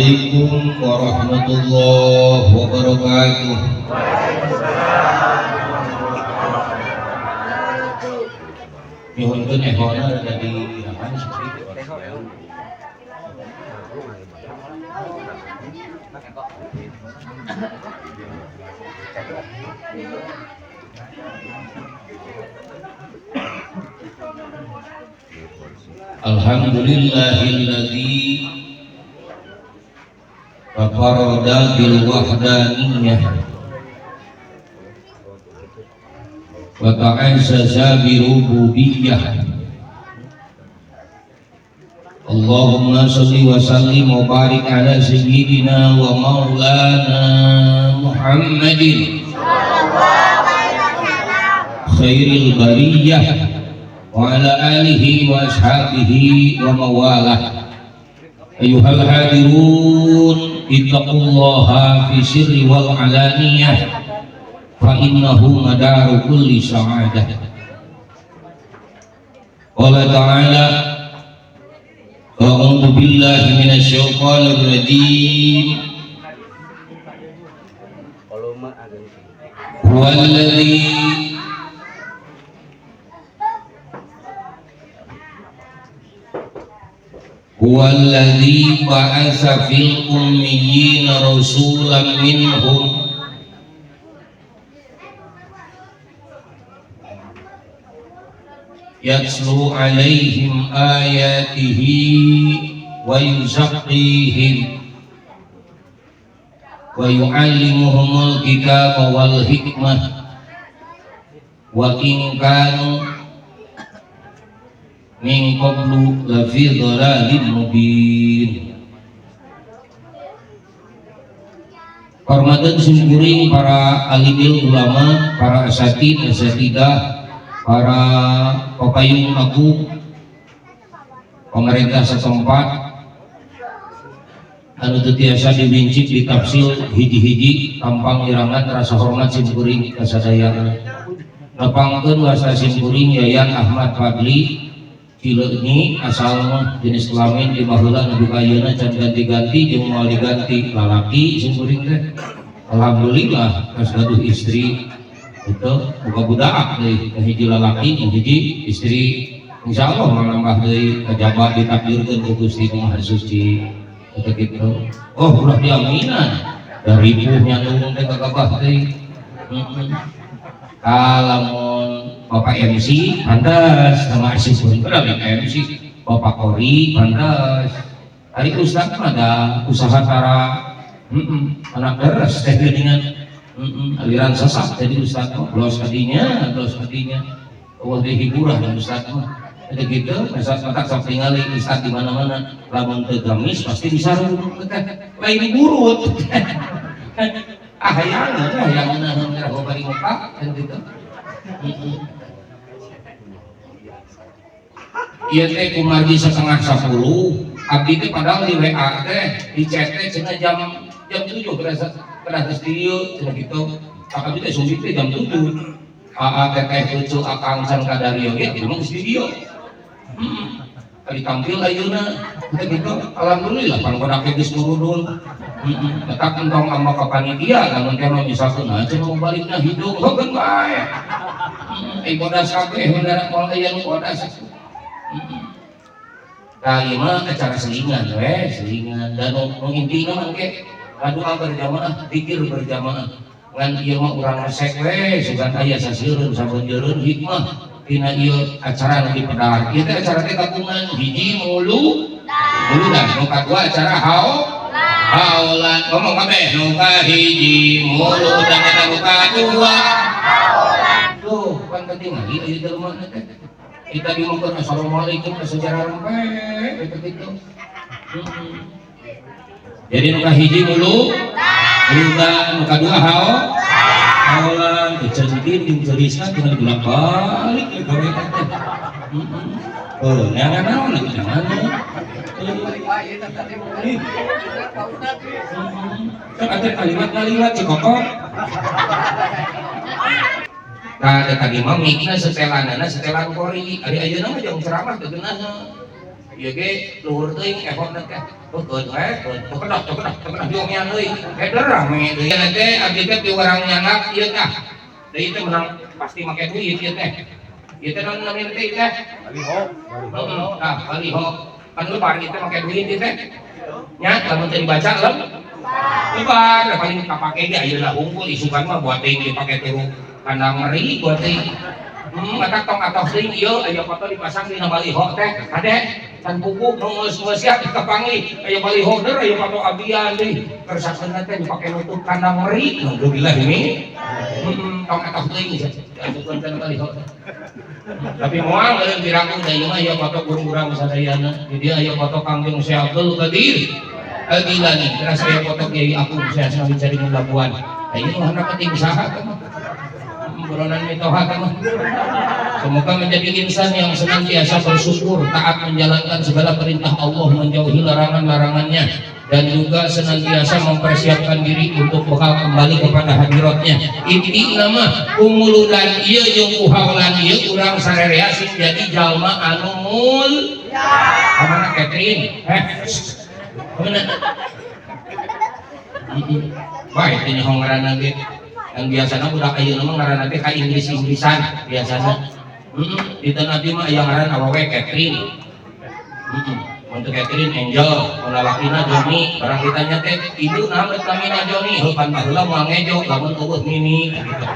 Assalamualaikum warahmatullahi wabarakatuh. Nyuhunkeun ehona ada di aman seperti itu. Alhamdulillahilladzi fafarada bil wahdaniyah wa ta'azzaza bi rububiyyah. Allahumma shalli wa sallim wa barik ala sayyidina wa maulana Muhammadin khairil bariyah wa ala alihi wa ashabihi wa mawalah. Ayyuhal hadirun ittaqullaha fi sirri wal alaniyah fa innahu madaru kulli sa'adah. Qala ta'ala a'udzu billahi minasy syaithanir rajim. Huwallazi ba'atsa fil ummiyina rasulan minhum yatslu alaihim ayatihi wa yuzakkihim wa yu'allimuhumul kitaba wal hikmah wa in kanu min qablu lafi dhalalin mubin. Hormatan simkuring para alimil ulama, para asatid, asatidah, para pepayung agung pemerintah setempat anu teu tiasa dibincik ditafsir hiji-hiji tampang irangan rasa hormat simkuring kasadayana. Nepangkeun wasa simkuring Yayan Ahmad Fadli Cileunyi asal jenis kelamin di baheula nu ayeuna can ganti-ganti jeung moal diganti lalaki simkuring teh. Alhamdulillah geus gaduh istri itu buka budak deui hiji lalaki jeung hiji istri. Insyaallah nambah deui kajabat ditakdirkeun ku Gusti Maha Suci eta kitu. Oh ulah diaminan dari ripuhnya nung teh kagabah deui. Lamun Bapak MC pantas sama asisten berapa MC Bapak Kori pantas. Hari Ustaz ada usaha tara anak beres teh dengan aliran sesat jadi Ustaz los kadinya wah teh hiburan dan Ustaz mah ada gitu. Ustaz matak sok tingali Ustaz di mana-mana lamun teu gamis pasti disarung teh lain burut hayang merah bari muka kan gitu. Iya teh kumargi 9:30 abdi teh padahal di WA teh di chat teh cenah jam 7 beres studio cenah kitu. Abdi teh sumpit teh jam 7. Teteh lucu akang can kadario ge di studio. Kali tampil ayeuna teh kitu. Alhamdulillah panggoda geus murudul. Tetap entong ama ka panitia lamun teh misalkeun aja mau balikna hidung hogeun bae. Bodas kabeh hendak moal aya nu bodas. Kali mah acara selingan selingan dan intina mah ge ngadoa berjamaah, zikir berjamaah. Ngan ieu mah urang resek sugan aya saseureun sabeunjeureun hikmah dina ieu acara nu dipedar. Ieu teh acara teh gabungan hiji muludan, nu kadua acara haulan. Ngomong kabeh nu kahiji muludan eta nu kadua haulan. Tuh kan ketinggali ieu jelema teh. Kita dimongkeun assalamualaikum ka sejarah rempeh begitu. Jadi nu kahiji muludan, nu kadua haulan, diceudin jeung cerisna tinggal bolak-balik ke gawe teh. Neangan naon lagi mana? Kan ada kalimat cikokok. Nah, tadi mah mikna setelanana setelan Kori. Ari ayeuna mah jeung ceramah teu geunaheun. Ieu ge luhur teuing effort teh. Keun kedah diongnya deui. Eder rame deui teh abdi teh piurang nyanak ieu tah. Deui teh menang pasti make duit ieu teh. Ieu teh naon namanya teh teh? Baliho. Tah baliho. Kan lebar ieu teh make duit ieu teh. Nya lamun teu dibaca lebar paling kapake ge ayeuna hungkul isukan mah buat deui dipake tiru kandang meri buat deui. Matak tong atos deui ieu aya foto dipasang dina baliho teh. Ade can buku geus siap dikepangli aya baliho der aya foto abian deui. Kersakeun teh dipake nutup kandang meri. Alhamdulillah ini. Tong atos deui diajukeun kana baliho. Tapi moal eureun diraku deui mah aya foto guru-guru sadayana. Jadi aya foto Kangjeng Syekh Abdul Qadir Al-Jilani. Terus aya foto Kiai Agung Syekh Nabi Caring Labuan. Ini mah anak penting usaha kan. Buronan mitoha kan. Semoga menjadi insan yang senantiasa bersyukur, taat menjalankan segala perintah Allah, menjauhi larangan-larangannya, dan juga senantiasa mempersiapkan diri untuk bakal kembali kepada hadiratnya. Inti nama umuludan ieu jeung uhaulan ieu urang sarerea sing jadi jalma anu mul. Kamana Catherine? Mana? Baik ini ngaranna ge. Yang biasanya budak ayeuna mah ngaranna teh ka Inggris-Inggrisan biasana. Di tanah nanti mah yang ngaran awewe Catherine. Untuk Catherine Angel, menalakina Joni, barang ditanya teh ibu nama tamina Joni, heupan baheula moal ngejo, lamun eueuh Mini gitu.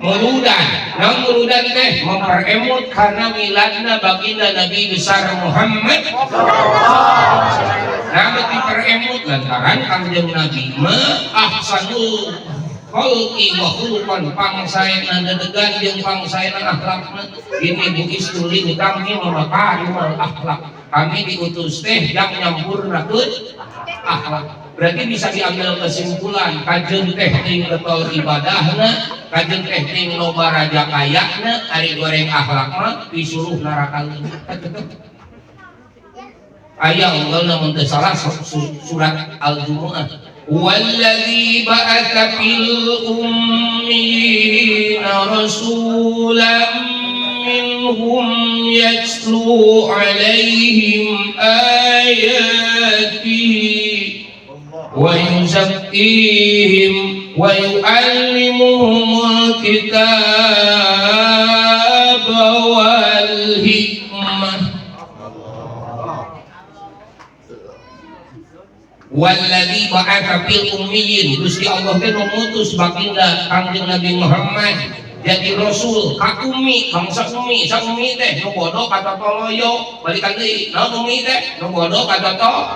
Muludan, naon muludan teh memperemut karena miladna baginda Nabi besar Muhammad. Nah, diperemut lantaran Kangjeng Nabi ma ahsanul khalqi wa khuluqan pangsaena dedegan jeung pangsaena akhlakna. Ini bu istuli kami memakarimul akhlak. Kami diutus teh yang nyampurnakeun akhlak. Berarti bisa diambil kesimpulan kajeun teh ting getol ibadahna, kajeun teh ting loba raja kayana, ari goreng akhlak mah disuruh neraka. Aya unggalna mun teu salah surat Al-Jumu'ah. Wallazi ba'atsa fil ummiyina rasulan minhum yatlu 'alaihim ayatihi wa yuzakkihim wa yu'allimuhumul kitaba wal hikmah. Walladzi ba'atsa fil ummiyin, Gusti Allah teh mengutus baginda Kangjeng Nabi Muhammad jadi rasul ka ummi, bangsa ummi, sa ummi teh nu bodoh kata toloyo, balikan deui, naon ummi teh nu bodoh kata to.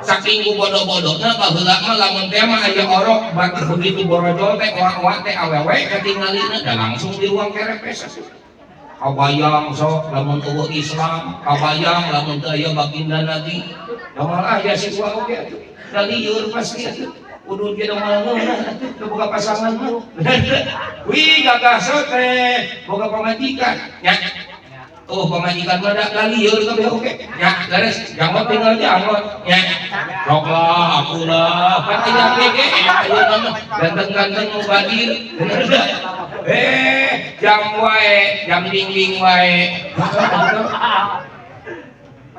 Saking bodoh-bodohna baheula mah lamun teh mah aya orok begitu borojol teh orang-orang teh awewe katingalina da langsung di ruang kerepes. Kabayang sok lamun eueuh Islam, kabayang lamun teu aya baginda Nabi. Damal aya si gua oge atuh. Da lieur pasti atuh. Kudu ge damal ngeunah atuh teu boga pasangan mah. Wih gagas teh boga pamajikan. Nya. Oh pamajikan mah da lieur kabeh oge. Nya leres jangot tinggal jangot. Nya. Sok lah akulah. Kan aya ge ayeuna mah ganteng-ganteng mubadir. Bener da. Jam wae, jam dingling wae.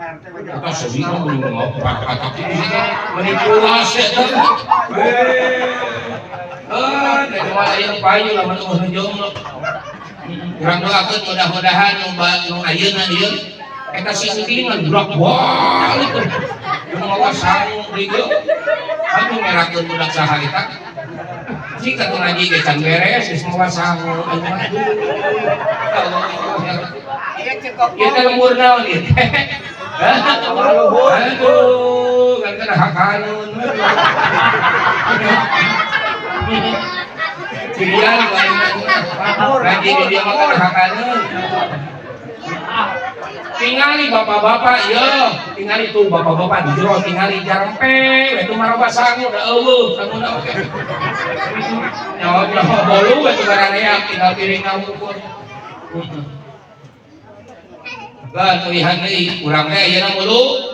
Kita sebingung menengok kata menipulas ya dari mana yang payu lah menunggu jomblo kurang doakan mudah-mudahan nu ayeuna ieu eta singkingan blok balik yang mawa sangu dieu anu ngerakeun budak saha eta jika tu ngaji ge can beres geus mawa sangu anu ieu teh lembur naon ieu aduh, kan kena hak kanun. Cian lagi dia makan hak kanun. Tingali bapak-bapak, ya, tingali tuh bapak-bapak di jero, tingali jarempe, itu maroba sangu, dah eueuh, sangu na oke. Nyawa bolu, itu baranea, tinggal piring ngukur. Lah tulihan deui urang teh ayeuna mulu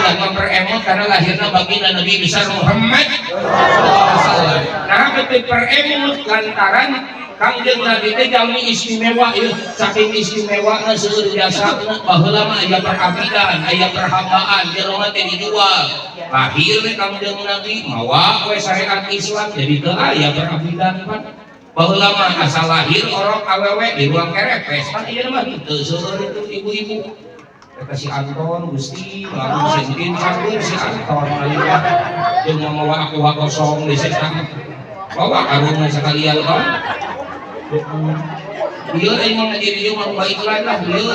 dan memperemot karena lahirna baginda Nabi besar Muhammad sallallahu alaihi wasallam. Nah betul peremot lantaran Kangjeng Nabi teh jalmi istimewa ieu, saking istimewana seueur jasana baheula mah aya perabidan, aya perhambaan, jelema teh dijual. Lahir we Kangjeng Nabi mawa we syariat Islam jadi teu aya perabidan pan. Baheula mah asal lahir orok awewe di ruang kerepes kan ieu mah teu seueur itu ibu-ibu. Kata si Anton Gusti lamun sentin sakur si Anton aya jeung mawa aku kosong di sana. Bawa karungna sekalian kan. Ieu emang jadi ieu mah baiklah lah ieu.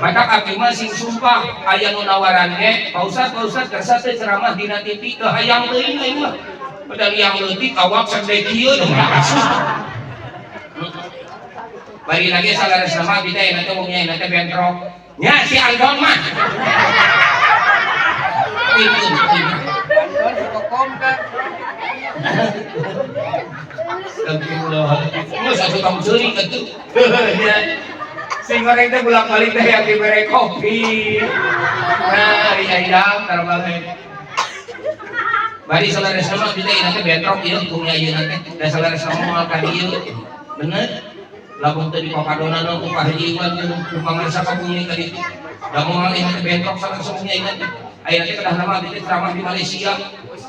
Maka abdi mah sing sumpah aya nu nawaran ge, Pak Ustad kersa teh ceramah dina TV teu hayang teuing aing mah. Padahal yang leutik awak sadek kieu teh bari lagi salares nama abdi teh nanti umumnya nanti bentrok. Nya si Anton mah. Itu. Astagfirullah. Satu kamu curi gitu. Sing goreng teh bolak-balik teh yang diberi kopi. Nah, di ayam terbalik. Bari salares sama kita nanti bentrok ieu punya ieu nanti. Da salares sama moal ka dieu. Bener? Lamun teh di papadonana ku Hajiwan jeung pamarsa kabumi ka ditu. Da moal ieu nanti bentrok salares sama ieu nanti. Aya nanti kedah nama abdi ceramah di Malaysia.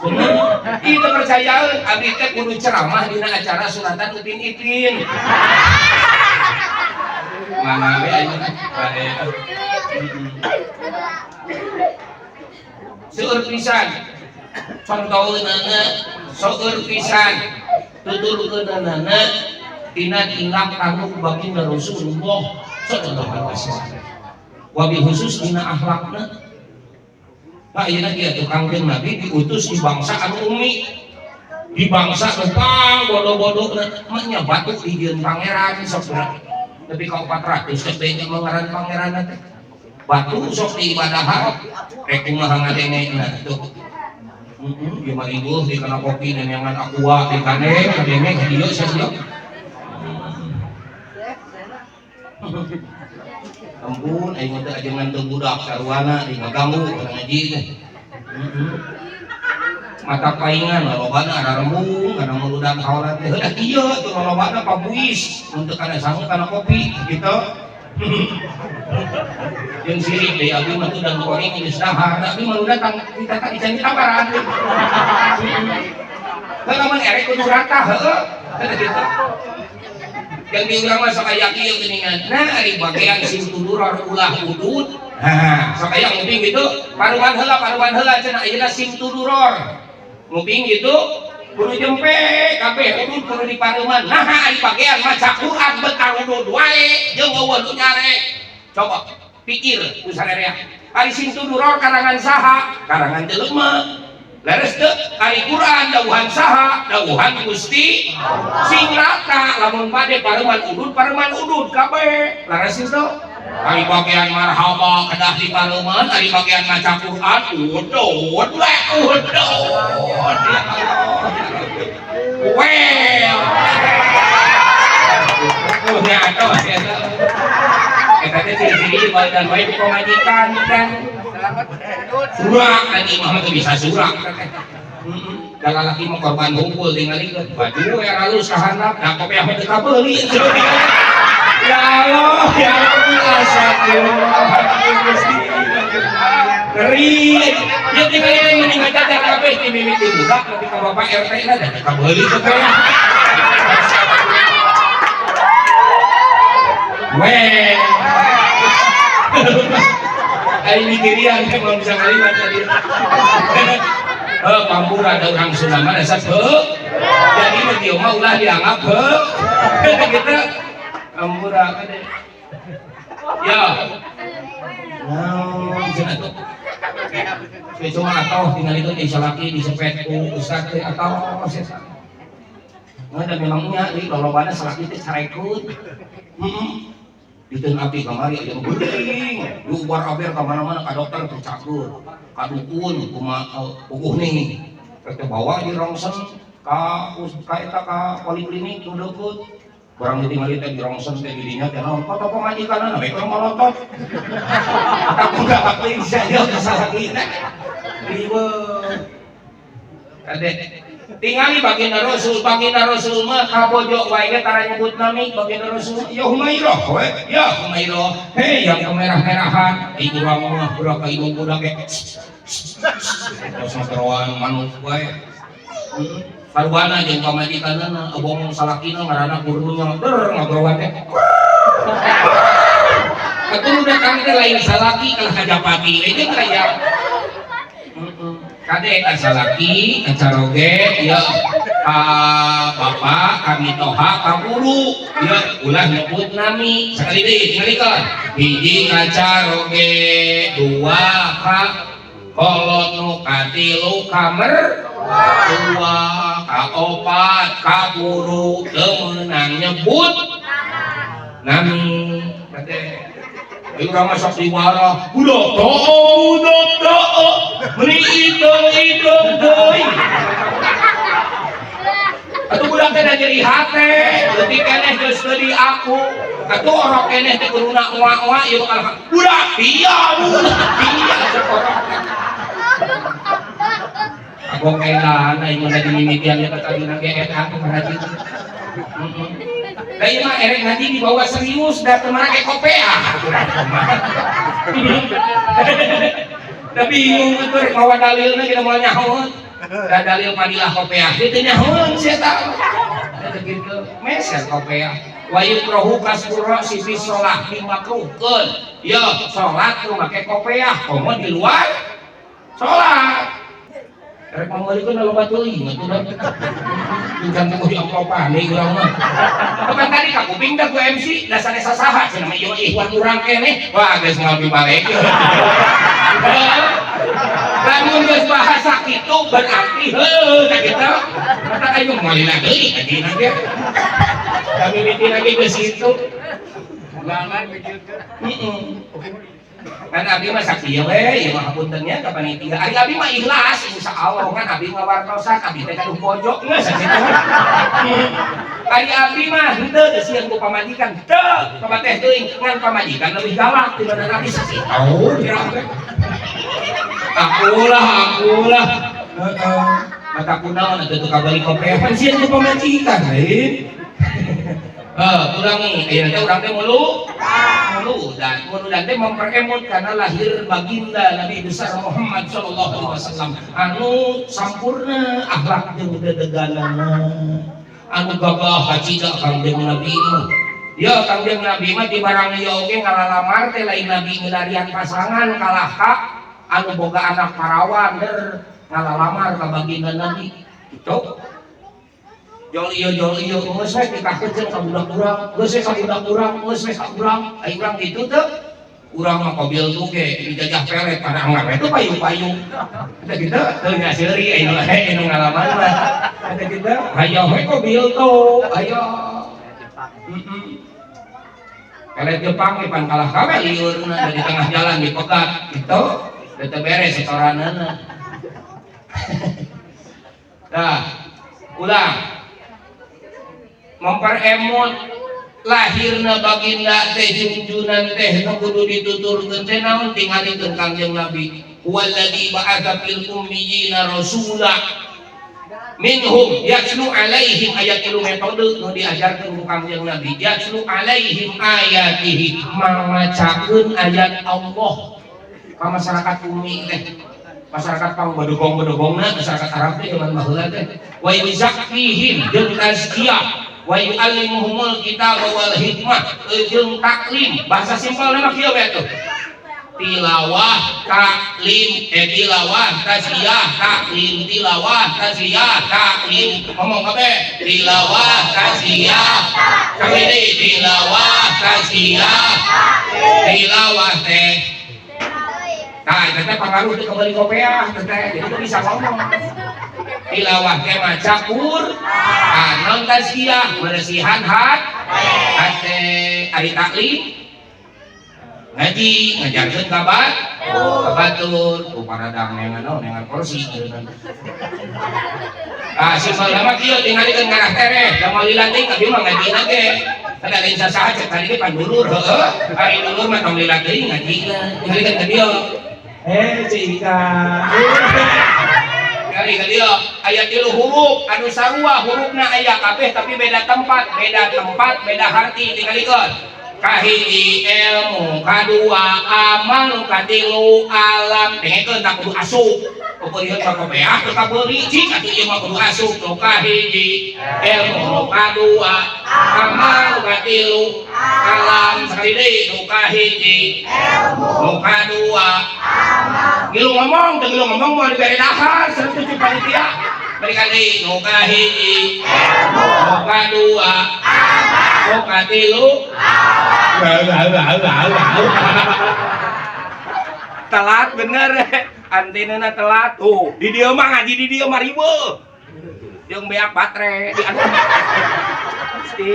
Bener? Itu percayaan abdi teh kudu ceramah dina acara sunatan Upin Ipin. Mana we ayeuna bae. Seueur pisan. Contoheunana seueur pisan. Tuturkeunana tina tingkah kanu baginda Rasulullah sallallahu alaihi wasallam. Wabil khusus dina akhlakna. Nah ayeuna kieu teh Kangjeng Nabi diutus di bangsa anu umi. Di bangsa nu pang bodoh-bodohna mah nya batuk dijieun pangeran sok tapi kau 400 kebenya mengaran pangeran teh batu sok diibadahan rek kumaha ngadengena tuh ieu mah ieu di kana kopi nenengan aqua di kane ngadenge dieu sia-sia ampun aing teh ajengan teu budak sarwana di ngaganggu kana ngaji teh mata paingan lolobana ada rembung kana muludan haolat teh heudah ieu tuh lolobana pabuis untuk kana sangu kana kopi gitu jeung sirik deui abdi mah udang goreng geus dahar tapi muludan kita tak dijanji tabaran lamun erek kudu rata heueuh teh gitu yang diurang mah sok aya kieu geuningan nah ari bagean sim tuduror ulah udud sok aya nguping gitu paruan heula cenah ayeuna sim tuduror nguping gitu kudu jempe kabeh udud kudu dipareuman nah ari bagean maca Quran betang udud wae jeung eueun nu nyare coba pikir ku sarerea ari sim tuduror karangan saha karangan jelema leres teu ari Quran dawuhan saha dawuhan Gusti sing rata lamun bade pareuman udud kabeh leres itu ari bagian marhaba kedah dipareuman ari bagian maca Quran udud we udud well nya atuh eta teh ciri-ciri dan bae pemajikan kan surak tadi mah teu bisa surak dan lalaki mah korban hukum tingali baju we halus kahandap da kopi ame teu kabeuli ya Allah ya astagfirullah ngeri ya tingali teh mending ngaca kabeh ti mimiti budak tapi ka bapak RT na da kabeuli teh weh ari mikirian teh belum bisa ngaliwat tadi kampung ada orang Sunda mah dasar jadi dia mah ulah dianggap gitu kampura kade ya naon cenah tuh cuma atoh tinggal itu di salaki di sepet ku ustaz teh atoh sesa ada memangnya di lolobana salaki teh carekut Diteun api kamari aya nu geuning, lubar aber ka mana-mana ka dokter teh cakur, ka dukun kumaha puguh nih. Teh bawa di rongsen ka eta ka poliklinik nu deukeut. Barang ditinggali teh di rongsen teh di dinya teh naon foto pamajikanna we keur molotot. Tapi enggak apa bisa dia salah kita. Riweuh. Kade tingali baginda Rasul mah kabojo wae ge tara nyebut nami baginda Rasul ya Humairah we ya Humairah hei yang kemerah-merahan ieu urang mah budak ka ibu budak ge tos materoan manuk wae sarwana jeung pamajikanna abong salakina ngaranna gurunya ngagowan teh atuh udah kami teh lain salaki kalau kajapati itu kayak kade salaki kacaroge ya bapak kami toha kaburu ya ulah nyebut nami sekali deui tingalikeun hiji kacaroge dua ka kolot nu katilu kamer dua kaopat kaburu teu meunang nyebut nami kade ayo urang sok diwara budak to'o meuni ideng deui atuh budak teh da jadi hate leutik keneh geus teu di aku atuh orok keneh teh kuduna uwa-uwa ieu bakal budak iya aku kelan aing mah dimimitian ya tadi na ge eta berarti da ieu mah erek nanti dibawa serius da teu make kopea da bingung atuh rek mawa dalilna kita moal nyahoan da dalil padilah kopea teu nyahoan sia eta eta kitu meser kopea wa yukrahu kasura sisi sholat dimakruhkeun ya sholat teu make kopea komo di luar sholat rek pamalikeun loba teuing atuh da pinjam teh di amplopane urang mah kan tadi ka kuping da ku MC da sanes saha cenah mah ieu ihwan urang keneh wah geus ngopi balik lamun geus bahasa kitu berarti heuh da kitu eta aya malila deui adina ge kami bikin lagi ke situ jangan begitu kan abdi mah sakieu we ieu mah hapuntennya ka panitia ari abdi mah ikhlas insyaallah kan abdi mah wartosan abdi teh kaduh pojok geus sakitu ari abdi mah henteu teh sieun ku pamajikan teu coba teh teuing ngan pamajikan leuwih galak tibatan abdi sakitu akulah heeh mata kunaon atuh teu kabali kopea pan sieun ku pamajikan lain ulangi ayeuna teh urang teh mulu dan teh memperemot karena lahir baginda Nabi besar Muhammad sallallahu alaihi wasallam anu sampurna akhlak jeung dedeganana anu gagah hacida kangjeng Nabi ya kangjeng Nabi mah di barang ieu oge ngalalamar teh lain Nabi milarian pasangan kalahka anu boga anak parawan der ngalalamar ka baginda Nabi kitu jol iya geus we dikaskeun ka budak urang geus we ka budak urang geus we ka urang ai urang kitu teu urang mah kobil tuh ge dijajah pelet pada anggar itu payung-payung eta kitu teu nya seuri aya nu ngalaman mah eta kitu hayang we kobil tuh ayo pelet Jepang ge pan kalah kawe liurna di tengah jalan dipegat kitu teu beres setoranana dah ulang memperemot lahirna baginda teh junjunan teh nu kudu dituturkeun teh naon tingalikeun kangjeng Nabi walladzi ba'atsa fil ummiyina rasula minhum yatlu alaihim ayat ilu metode nu diajarkeun ku kangjeng Nabi yatlu alaihim ayatihi mamacakeun ayat Allah ka masyarakat bumi teh masyarakat pang bedogong-bedogongna masyarakat Arab teh zaman baheula teh wa yuzakkihim jeung tazkiyah wa yu'allimuhumul kitab wal hikmah jeung taklim bahasa simpel nama kieu we atuh tilawah taklim tilawah tasiyah taklim tilawah tasiyah taklim ngomong kabeh tilawah tasiyah kabeh tilawah tasiyah tilawah teh nah itu pengaruh itu kembali kopiah jadi itu bisa ngomong tilawah teh maca non tasiyah bersihan hati ari taklim ngaji ngajarkeun kabar kabatur ku paradang nengan kursi simpel nama kieu tingalikeun ngarah tereh da meuli lanting abdi mah ngajina ge kada lain sasaha cek tadi ge pandulur heueuh ari dulur mah tong lila teuing ngajina tingalikeun ka dieu Cika kali ka dieu aya 3 huruf anu sarua hurufna aya kabeh tapi beda tempat beda harti tinggalikeun kahiji ilmu kadua amal katilu alam dengekeun tak kudu asup peureun sakobeah teu kabeuri cik atuh ieu mah kudu asup nu kahiji ilmu kadua amal katilu alam sakali deui nu kahiji ilmu kadua ngilu ngomong teu ngilu ngomong mau dibere dahar sareng cucu panitia balikan deui nu kahiji ilmu kadua nu katilu telat bener antenana telat tuh di dieu mah ngaji di dieu mah riweuh jeung beak baterai di anu pasti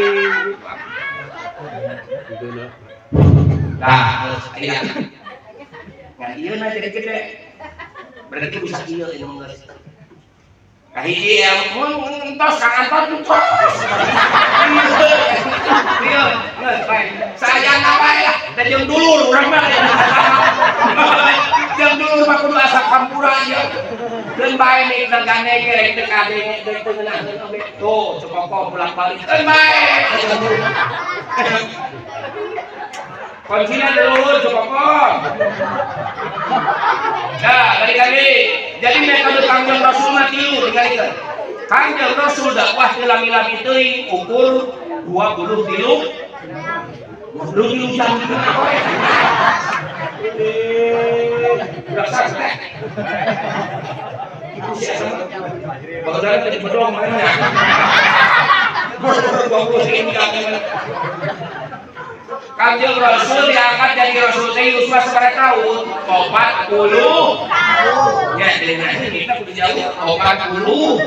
dah aya ngan ieu na gede-gede berarti bisa ieu ini geus kahiji ilmu entos kang anton entos ieu saya ngapain lah dan jeung dulur urang mah jeung dulur mah kudu asa kampuran ya dan bae nih negane gerek teu kadenge teu ngeunaheun oge tuh cekoko bolak-balik dan bae kuncinya dulu cekoko nah kali-kali jadi metode Kangjeng Rasul mah 3 tinggalikeun Kangjeng Rasul dakwah teu lami-lami teuing ukur 23 23 jam dasar teh itu sih badan tadi bedong mana ya 20 ini Kangjeng Rasul diangkat jadi Rasul teh usia sekarang tahun 40 ya dengan ini kita kudu jauh 40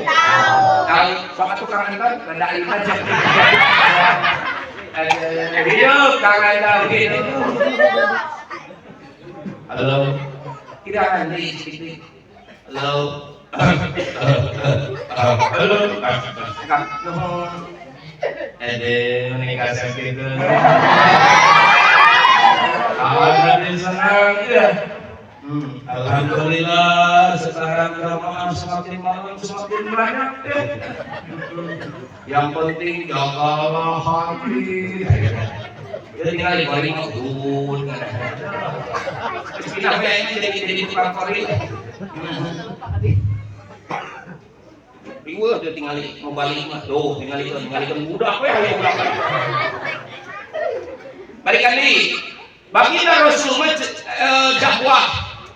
tahun sama tukang antar rada lima jam hidup kangen hidup halo tidak nanti sedikit halo halo ada menikah segitu alhamdulillah senang ya alhamdulillah sekarang jamaah semakin malam semakin banyak ya. Yang penting jagalah hati jadi tinggal di goreng udun kita ini jadi tukang kori riweuh dia tinggal mau balik mah tuh tinggalikeun budak we aya budak balikan deui baginda Rasul mah dakwah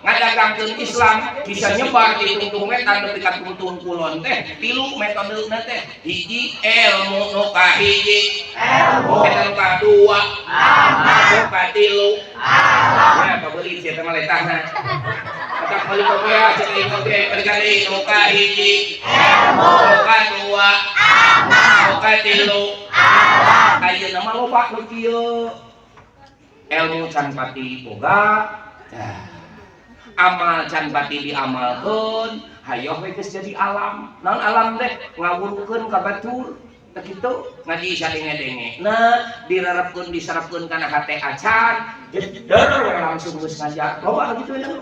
ngadagangkeun Islam bisa nyebar di tungtung wetan nepi ka tungtung kulon teh 3 metodena teh hiji ilmu nu kahiji ilmu nu kadua amal nu katilu ya pabeuli sia teh mah letahna katak meuli kopea ceuk oge perkali nu kahiji ilmu nu kadua amal nu katilu ayeuna mah loba nu kieu ilmu can pati boga amal can pati diamalkeun hayoh we geus jadi alam naon alam teh ngawurkeun ka batur teh kitu ngaji sadenge-denge nah dirarepkeun disarepkeun kana hate acan jeder langsung geus ngajar loba kitu ya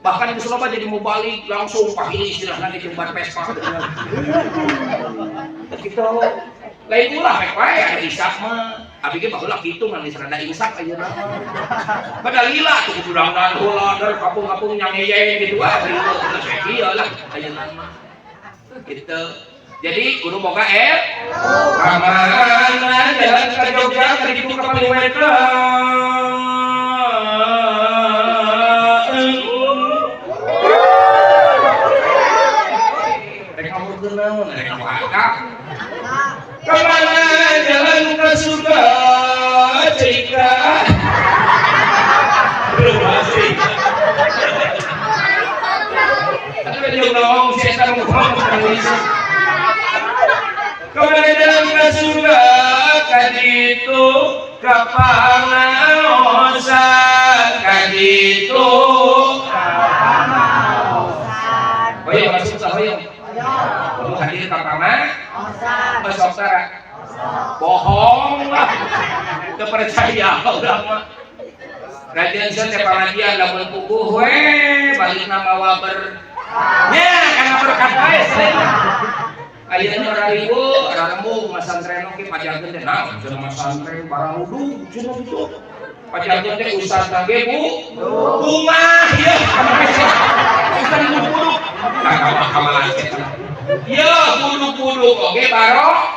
bahkan geus loba jadi mubalik langsung pahili istilahna di jembar Vespa teh kitu lain ulah rek wae aya isap mah abi ge baheula kitu ngan geus rada insap ayeuna padahal lila tuh kudang-kudang heula dari kampung-kampung nyangeye gitu ah geus kieu lah ayeuna mah kitu jadi kudu boga kamana jalan ka Jogja ka ditu ka Paliweta rek ngomongkeun naon rek ngomongkeun kemana jalan ke surga cerita masih ada yang ngomong saya ngomong kemana jalan ke surga kaditu kapangaosan kaditu kapangaosan hoyong masuk sa hoyong kudu hadir ka besok sara bohong lah teu percaya udah mah radian teh pangajian lamun puguh we balik nama waber nya karena berkat bae selain ayeuna rariwo rarembug masantren oge pajakeun teh naon cenah masantren barang udug cenah gitu pajakeun teh ustaz ge Bu Bungah ya ustaz buduk nah kamalan ya buduk oge barokah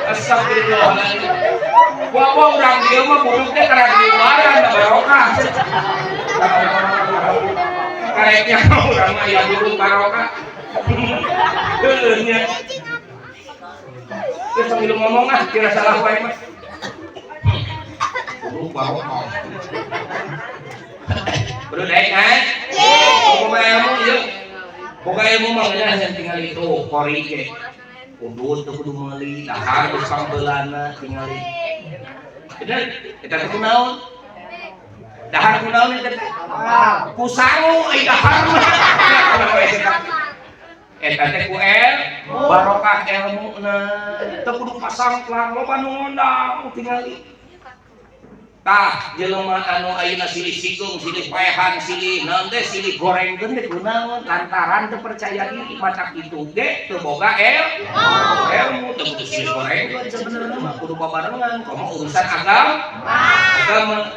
astagfirullahaladzim wah urang dia mah buduk teh karena diluaran da barokah karetnya urang mah aya buduk barokah heuleunya geus sambil ngomong kira salah wae mah buduk barokah kudu daek kan pokoknya ilmu ieu pokoknya ilmu mah geus tinggal itu kori ge udut tuh kudu meuli dahar geus pangbeulana tingali bener eta teh kunaon dahar kunaon eta teh kusangu ai dahar mah eta teh ku barokah ilmuna teu kudu pasang pelang loba nu ngondang tingali tah jelema anu ayeuna silih sikung silih paehan silih naon teh silih gorengkeun teh kunaon lantaran teu percaya diri matak kitu ge teu boga ilmu teu kudu silih gorengkeun sebenarnya mah kudu babarengan komo urusan agama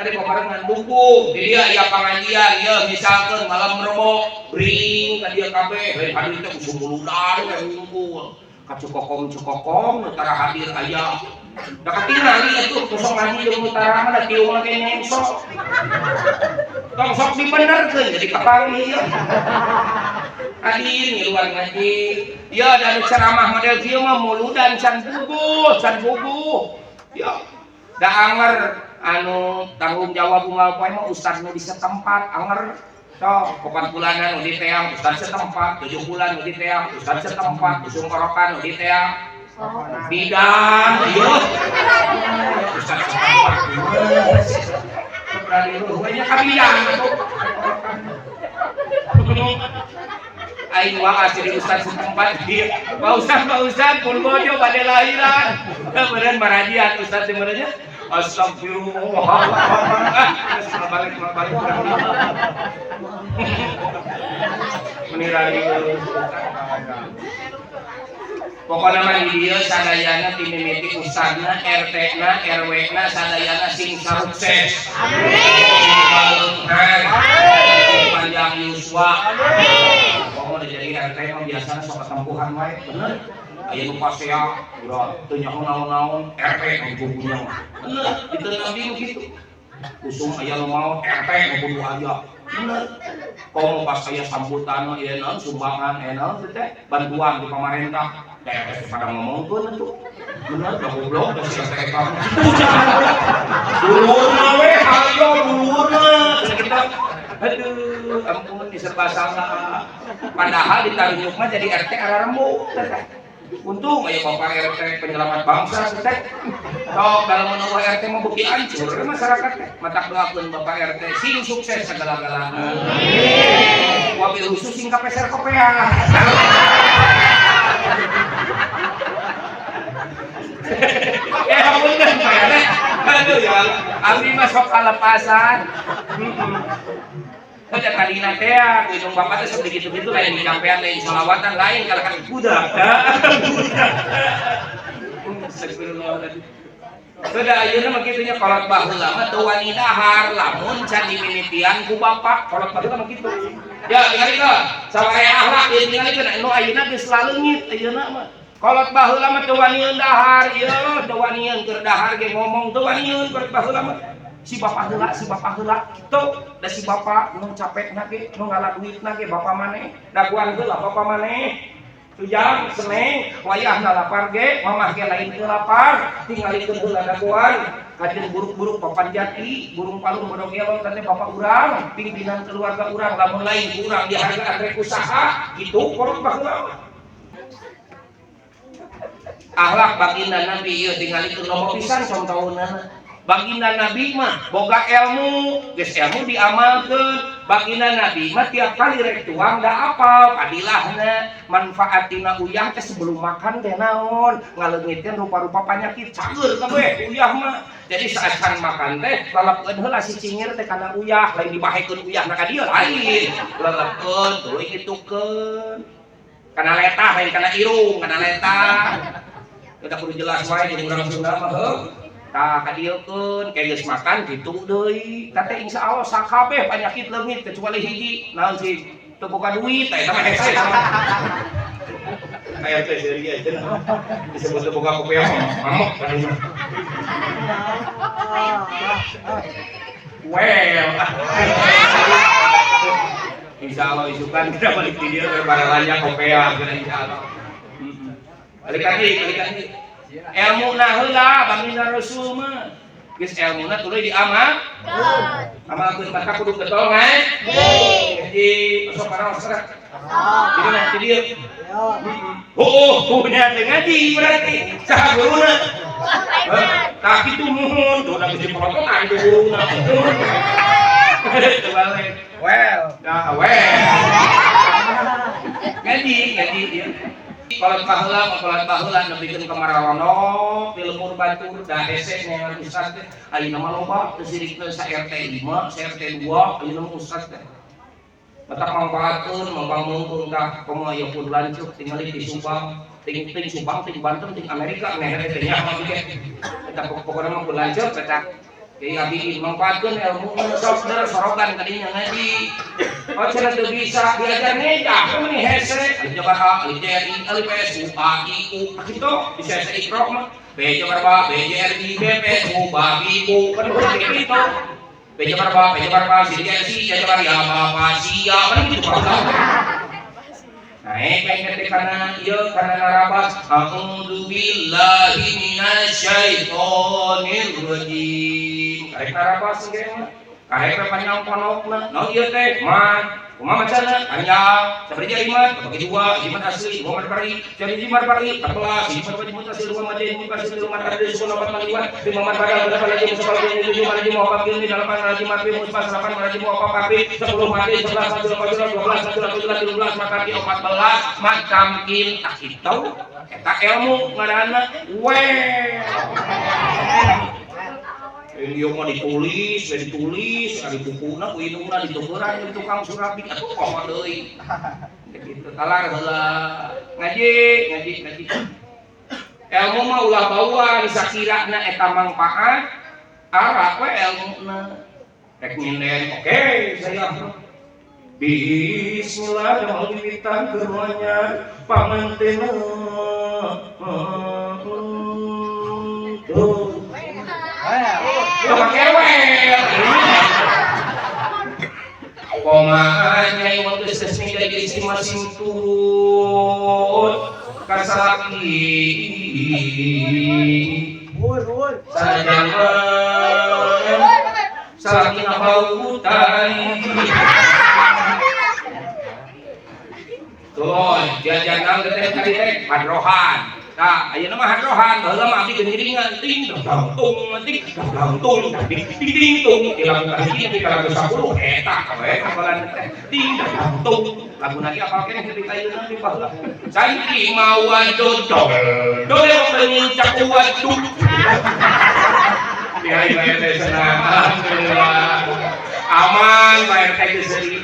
ada babarengan dukung di dia aya pangajian ya misalkeun malam rebo bring ka dieu kabeh heuh hadir teh usum muludan we ngumpul ka cukokong nu tara hadir aya da katingali atuh kosong ngaji jeung utara mah da tiung lagi nyengsok tong sok dibenerkeun jadi kapangi ya hadir ngiluan ngaji ya dan ceramah model kieu mah muludan can bubuh ya da anger anu tanggung jawab unggal poe mah ustaz nu di setempat anger sok 4 bulanan nu di teang ustaz setempat 7 bulan nu di teang ustaz setempat usum korokan nu di teang bidang ayo ustaz setempat berani ruhnya ka bidang aing waas jadi ustaz setempat dia Pak Ustaz pun bojo bade lahiran kemudian maradian ustaz teh merenya astagfirullah balik menirari pokoknya mah di dieu sadayana ti mimiti ustadna RT-na RW-na sadayana sing sukses amin panjang yuswa pokoknya jadi RT mah biasana sok ketempuhan wae bener aya nu pasea udah teu nyaho naon-naon RT nu bukunya mah bener itu nabi kitu usum aya nu mau RT nu kudu aya bener komo pas aya sambutan ieu naon sumbangan naon teh bantuan di pamarentah RT pada ngomongkeun atuh bener da goblok da si RT ka dulurna we ayo dulurna kita aduh ampun diserba salah padahal ditarjuk mah jadi RT ararembu untung aya bapak RT penyelamat bangsa teh sok dalam menawa RT mah beuki hancur masyarakat teh matak doakeun bapak RT sing sukses segala-galana amin wabil khusus sing kapeser kopea ampun kan Pak RT aduh ya abdi mah sok kalepasan Udah kalina teh ujung bapak teh sok gitu-gitu lain di sampean lain sholawatan lain kalau kan budak. Astagfirullahaladzim. Sudah ayeuna mah kitu nya kolot baheula mah teu wani dahar lamun can dimimitian ku bapak kolot baheula mah kitu. Ya tingalikeun sabaraha akhlak ieu tingalikeun anu ayeuna geus laleungit ayeuna mah. Kolot baheula mah teu wani dahar ieu teu wani keur dahar ge ngomong teu wani kolot baheula mah. Si bapak heula kitu da si bapak nu capekna ge nu ngalah duitna ge bapak maneh daguan heula bapak maneh tujang seneng wayahna lapar ge mamah ge lain teu lapar tingalikeun heula daguan kajen buruk-buruk papan jati burung palung bodog elon teh bapak urang pimpinan keluarga urang lamun lain urang dihargaan rek usaha kitu kolot baheula akhlak baginda Nabi ieu tingalikeun loba pisan contohna baginda Nabi mah boga ilmu geus ilmu diamalkeun Baginda Nabi mah tiap kali rek tuang da apal padilahna manfaatina uyah teh sebelum makan teh naon ngaleungitkeun rupa-rupa penyakit cager kabeh uyah mah. Jadi saat can makan teh lelepkeun heula si cingir teh kana uyah lain dibahekeun uyahna ka dieu lain lelepkeun tuluy ngitukeun kana letah lain kana irung kana letah udah kudu jelas wae jeung urang Sunda mah heuh. Tah kadiekeun ke geus makan kitu deui. Tah teh insyaallah sakabeh penyakit leungit kecuali hiji naon sih teu boga duit eta mah hese. Aya teh deui aja. Disebut teu boga kopiah mamok kan. Well. Insyaallah isukan kita balik di dieu bara lanya kopiah insyaallah. Balik lagi. Ilmu na heula Baginda Rasul mah geus ilmuna tuluy diamal amalkeun mata kudu getol jadi sok paraos serak jadi nanti dia punya ngaji berarti saha guruna tah kitu muhun tuh da geus dipototan guruna balik well ngaji dia kalau baheula nepikeun kamararono ilmu batur da hese nya ustaz teh ayeuna mah loba teu sirikna sa RT 5 sa RT 2 ayeuna mah ustaz teh matak mangpaatkeun mangpangmungkung tah komo aya pun lancuk tingali di Subang ting Banten ting Amerika meh teh nya mah ge eta pokona mah pun lancuk eta jadi abdi mangpaatkeun ilmu sok sorogan kadinya ngaji. Oh cenah teu bisa diajar ngejak meni hese ali jabar ali JRI ali PSU AIU kitu bisa hese ikro mah B jabar BJRI BPSU BABIU kan kitu B jabar CDSI jabar ya Bapak sia kan kitu naik pengen kana ieu kana narabas a'udzubillahi minasyaitonir rajim karek narabas ge mah karek panjang ponokna naon ieu teh man kumaha macana panjang sabari jimat bagi dua jimat asli dua marpari jadi jimat pari 14 jimat jimat asli dua majin jimat asli dua marpari sepuluh opat maliwan lima marpari berapa lagi sepuluh lagi tujuh lagi mau apa gini delapan lagi mati musbah 8 lagi mau apa papi 10 mati 11 12 13 maka di 14 macam kin tak itu eta ilmu ngaranna Dia mau ditulis, ari bukuna ku indungna ditukeran di tukang surabi atuh komo deui. Kitu talar heula ngaji. Ilmu mah ulah bawa disakirana eta manfaat arah we ilmuna. Rek nyinden oke saya Bismillah dan wiwitan keduanya panganten tuh Komanya yang waktu sesmi dari masing turut kasaki sajangan saking bautan tuh jajanan teh teh hadrohan. Nah, ayeuna mah hadrohan, baheula mah abdi geuningan ting gantung ting tung ilang kahiji nepi ka 10 eta we kabalan teh ting gantung laguna ge apal keneh ketika ayeuna di baheula saiki mawa dodol dodol menyincak waduk Kiai teh senang alhamdulillah aman Pak RT geus seueur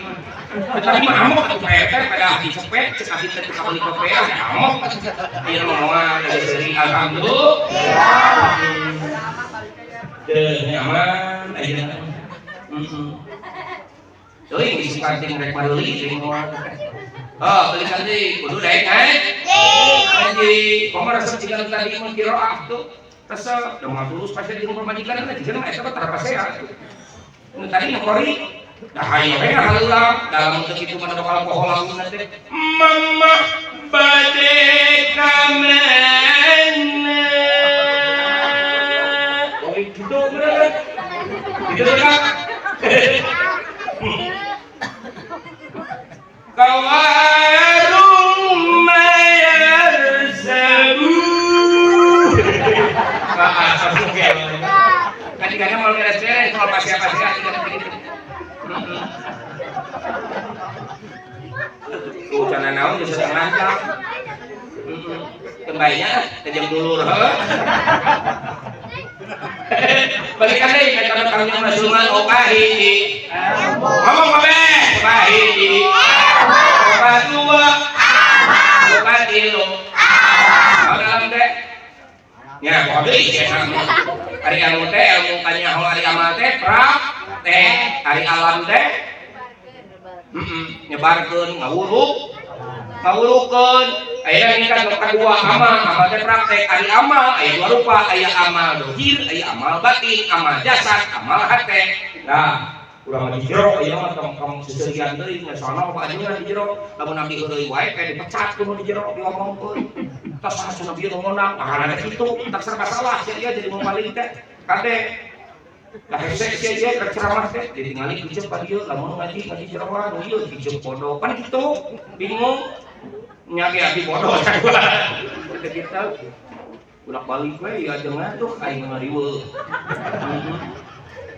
tapi mah amok atuh Pak RT pada ahli cepet cek ahli teh kabeli kopiah amok ieu mah geus seueur alhamdulillah nyaman aja teuing disukan ting rek mareuli ting beli kanti kudu daek ngaji komo resep jiga tadi mun qiraah tuh resep da mah tulus pasien di rumah majikan teh jeung eta teh tarapasehat nu tadi ngori dah hayu we halulang dalam untuk itu mah alkohol langsung teh mama bade kamana gitu bener gitu kan kawarung mayar sabu kadang-kadang mau beres-beres kalau pasien-pasien Tuh cara naon geus sedang rancang. Kembainya kejam dulur heuh. Balikan deui ka kana kang Rasulullah hiji. Ngomong babe, hiji. Dua. Tilu. Dalam teh. Ya, kode ya. Hari ilmu teh ilmu kanyaho hari amal teh praktek. Hari alam teh nyebarkeun ngawurukeun. Aya ini kan kedua amal teh praktek. Ari amal aya dua rupa, aya amal dohir, aya amal batin, amal jasad, amal hate. Nah, urang di jero aya mah kamu seserian deui ngan sono apa aja di jero. Lamun abdi heureuy wae kayak dipecat kudu di jero diomongkeun. Tas asuh nabi ngomong ada kitu, tak serba salah sia ieu jadi mamaling teh. Kade lah hese sia rek ceramah teh ditingali kiceuk ka dieu lamun ngaji ceramah nu ieu kiceuk bodoh. Pan kitu bingung. Nyaki abdi bodoh kita kita ulah balik we ya jeung atuh aing ngariweuh.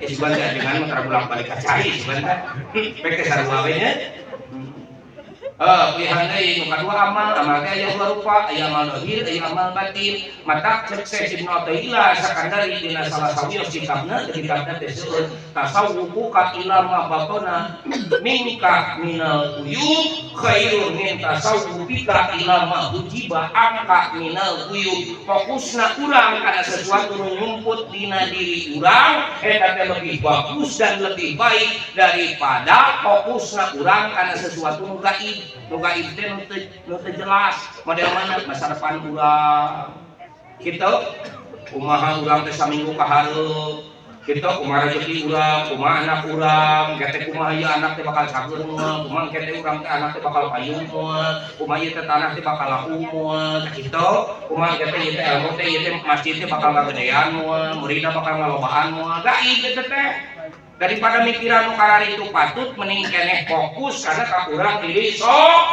Sebentar dengan mentara bulak balik ka cai sebentar. Pek sarua we nya. Pilihan deui nu kadua amal teh aya dua rupa, aya amal dohir, aya amal batin. Mata cek Ibnu Athaillah sakandari dina salah sawios kitabna teh seueun tasawwufu ka ila ma batana minka minal uyub khairun min tasawwufika ila ma hujiba angka minal uyub. Fokusna urang kana sesuatu nu nyumput dina diri urang eta teh lebih bagus dan lebih baik daripada fokusna urang kana sesuatu nu gaib. Nu gaib teh nu teu jelas model mana masa depan urang. Kitu kumaha urang teh saminggu kahareup. Kitu kumaha rezeki urang, kumaha anak urang, kete kumaha ieu anak teh bakal cager moal, kumaha kete urang teh anak teh bakal payung moal, kumaha ieu teh tanah teh bakal laku moal, kitu kumaha kete ieu teh ilmu teh ieu teh masjid teh bakal ngagedean moal, muridna bakal ngalobaan moal. Gaib teh teh. Daripada mikiran karari itu patut mending keneh fokus karena ka urang diri sok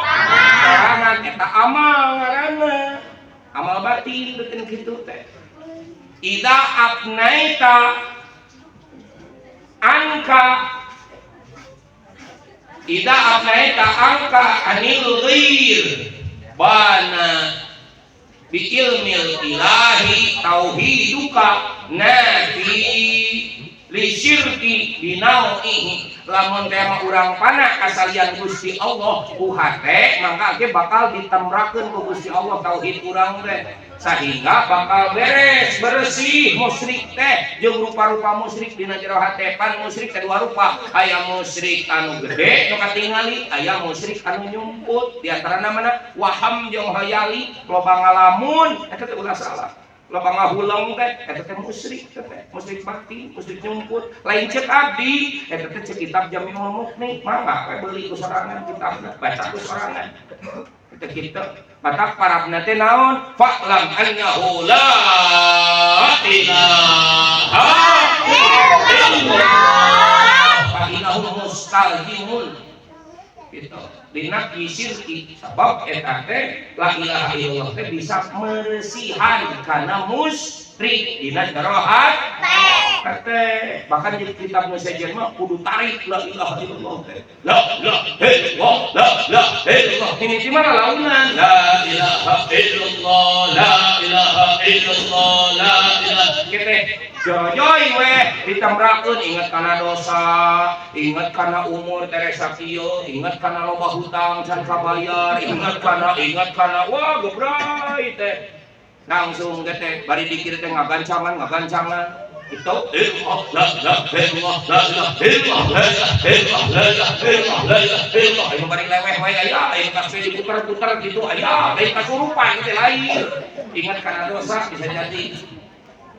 sorangan eta amal ngaranna amal batin beuteun kitu teh. Ida apnaita angka anil ghair bana bi ilmil ilahi tauhiduka nafi li syirki binau'ihi. Lamun teh mah urang pana kasalian Gusti Allah ku hate mangka ge bakal ditemrakeun ku Gusti Allah tauhid urang teh sehingga bakal bersih musyrik teh jeung rupa-rupa musyrik dina jero hate. Pan musyrik teh dua rupa, aya musyrik anu gede nu katingali, aya musyrik anu nyumput. Di antarana mana waham jeung hayali loba ngalamun eta teh ulah salah. Loba ngahulang teh eta teh musyrik batin, musyrik nyumput. Lain cek abdi eta teh cek kitab Jamiul Mughni, mangga we beuli ku sorangan kitabna, baca ku sorangan. Eta kitu. Mata parabna teh naon? Fa'lam annahu la ilaha illallah fa innahu mustalzimun. Gitu. Dina syirki sebab eta teh la ilaha illallah teh bisa meresihan kana musyrik dina jero hate. Bahkan di kitab sejen mah kudu tarik la ilaha illallah teh. La ilaha illallah. Ini di mana launan? La ilaha illallah, la ilaha illallah, la ilaha. Kita jojoy weh ditamrakeun ingat kana dosa, ingat kana umur teresa kieu, ingat kana loba hutang can kabayar, ingat kana wah gebrai teh. Langsung teh bari dikir teh ngagancangan itu la ilaha illallah ayo bari leweh wae aya ayo kasih diputer-puter gitu aya lain kasurupan teh lain. Ingat kana dosa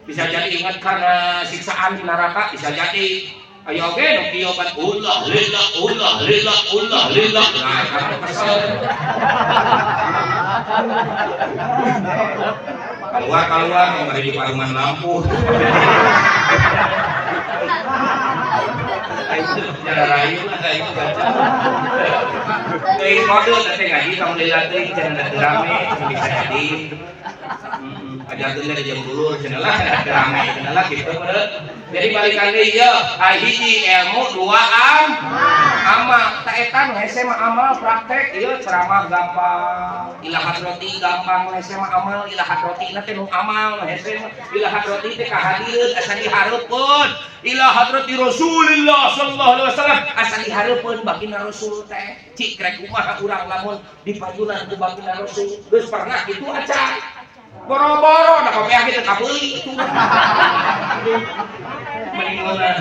bisa jadi ingat karena siksaan di neraka, bisa jadi ayo oke nu kieu ban ullah lillah nah karena kesel keluar mari di paruman lampu jangan rayu lah itu baca kode nanti ngaji kamu lihat teh jangan rame bisa jadi ajarkeun dari jam dulu cenah lah rame cenah lah kitu jadi balikan deui ieu hiji ilmu dua amal ta eta nu hese mah amal praktek ieu ceramah gampang ilahat roti gampang hese mah amal ilahat roti na teh nu amal hese mah ilahat roti teh kahadireun asa dihareupeun ilahat roti Rasulullah sallallahu alaihi wasallam asa dihareupeun baginda Rasul teh cik rek kumaha urang lamun dipajunan ku baginda Rasul geus pernah kitu acan boro-boro da kopiah kitu kabeuli itu mending mana